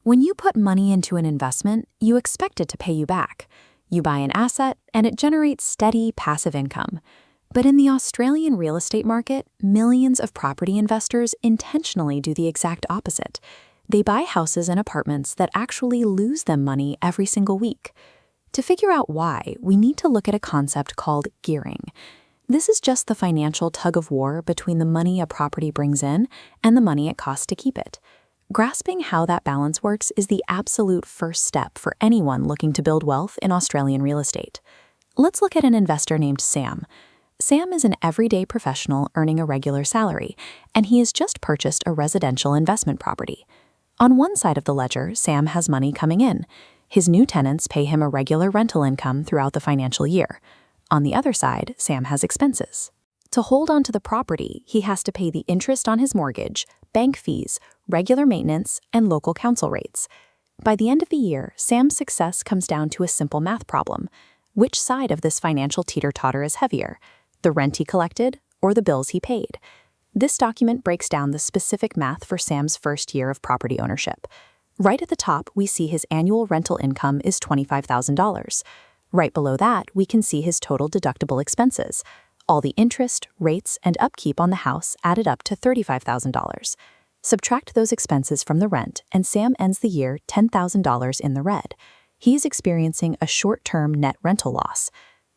When you put money into an investment, you expect it to pay you back. You buy an asset, and it generates steady, passive income. But in the Australian real estate market, millions of property investors intentionally do the exact opposite. They buy houses and apartments that actually lose them money every single week. To figure out why, we need to look at a concept called gearing. This is just the financial tug-of-war between the money a property brings in and the money it costs to keep it. Grasping how that balance works is the absolute first step for anyone looking to build wealth in Australian real estate. Let's look at an investor named Sam. Sam is an everyday professional earning a regular salary, and he has just purchased a residential investment property. On one side of the ledger, Sam has money coming in. His new tenants pay him a regular rental income throughout the financial year. On the other side, Sam has expenses. To hold on to the property, he has to pay the interest on his mortgage, bank fees, regular maintenance, and local council rates. By the end of the year, Sam's success comes down to a simple math problem. Which side of this financial teeter-totter is heavier? The rent he collected or the bills he paid? This document breaks down the specific math for Sam's first year of property ownership. Right at the top, we see his annual rental income is $25,000. Right below that, we can see his total deductible expenses. All the interest, rates, and upkeep on the house added up to $35,000. Subtract those expenses from the rent, and Sam ends the year $10,000 in the red. He is experiencing a short-term net rental loss.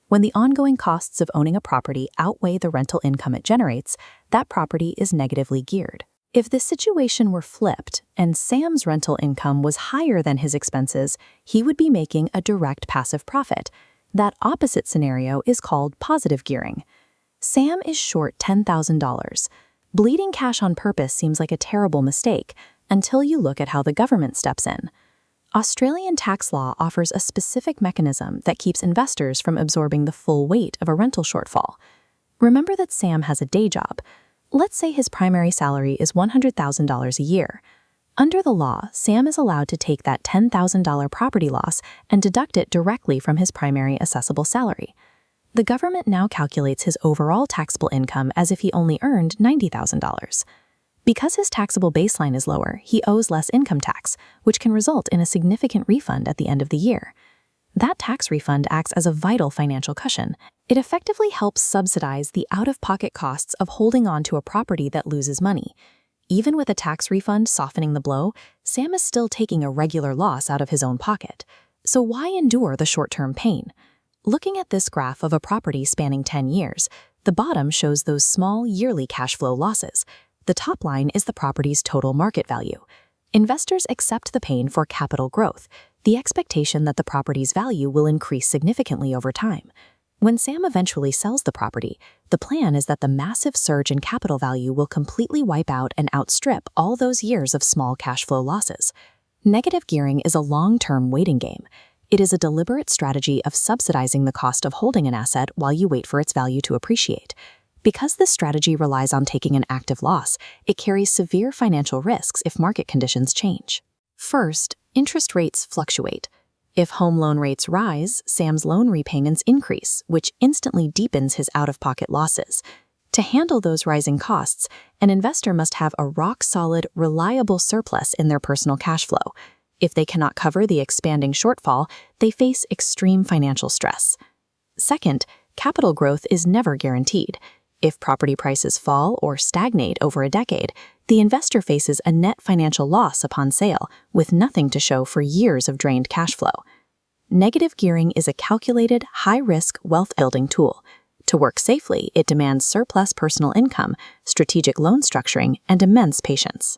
When the ongoing costs of owning a property outweigh the rental income it generates, that property is negatively geared. If this situation were flipped and Sam's rental income was higher than his expenses, he would be making a direct passive profit. That opposite scenario is called positive gearing. Sam is short $10,000. Bleeding cash on purpose seems like a terrible mistake until you look at how the government steps in. Australian tax law offers a specific mechanism that keeps investors from absorbing the full weight of a rental shortfall. Remember that Sam has a day job. Let's say his primary salary is $100,000 a year. Under the law, Sam is allowed to take that $10,000 property loss and deduct it directly from his primary assessable salary. The government now calculates his overall taxable income as if he only earned $90,000. Because his taxable baseline is lower, he owes less income tax, which can result in a significant refund at the end of the year. That tax refund acts as a vital financial cushion. It effectively helps subsidize the out-of-pocket costs of holding on to a property that loses money. Even with a tax refund softening the blow, Sam is still taking a regular loss out of his own pocket. So why endure the short-term pain? Looking at this graph of a property spanning 10 years, the bottom shows those small yearly cash flow losses. The top line is the property's total market value. Investors accept the pain for capital growth, the expectation that the property's value will increase significantly over time. When Sam eventually sells the property, the plan is that the massive surge in capital value will completely wipe out and outstrip all those years of small cash flow losses. Negative gearing is a long-term waiting game. It is a deliberate strategy of subsidizing the cost of holding an asset while you wait for its value to appreciate. Because this strategy relies on taking an active loss, it carries severe financial risks if market conditions change. First, interest rates fluctuate. If home loan rates rise, Sam's loan repayments increase, which instantly deepens his out-of-pocket losses. To handle those rising costs, an investor must have a rock-solid, reliable surplus in their personal cash flow. If they cannot cover the expanding shortfall, they face extreme financial stress. Second, capital growth is never guaranteed. If property prices fall or stagnate over a decade, the investor faces a net financial loss upon sale, with nothing to show for years of drained cash flow. Negative gearing is a calculated, high-risk wealth-building tool. To work safely, it demands surplus personal income, strategic loan structuring, and immense patience.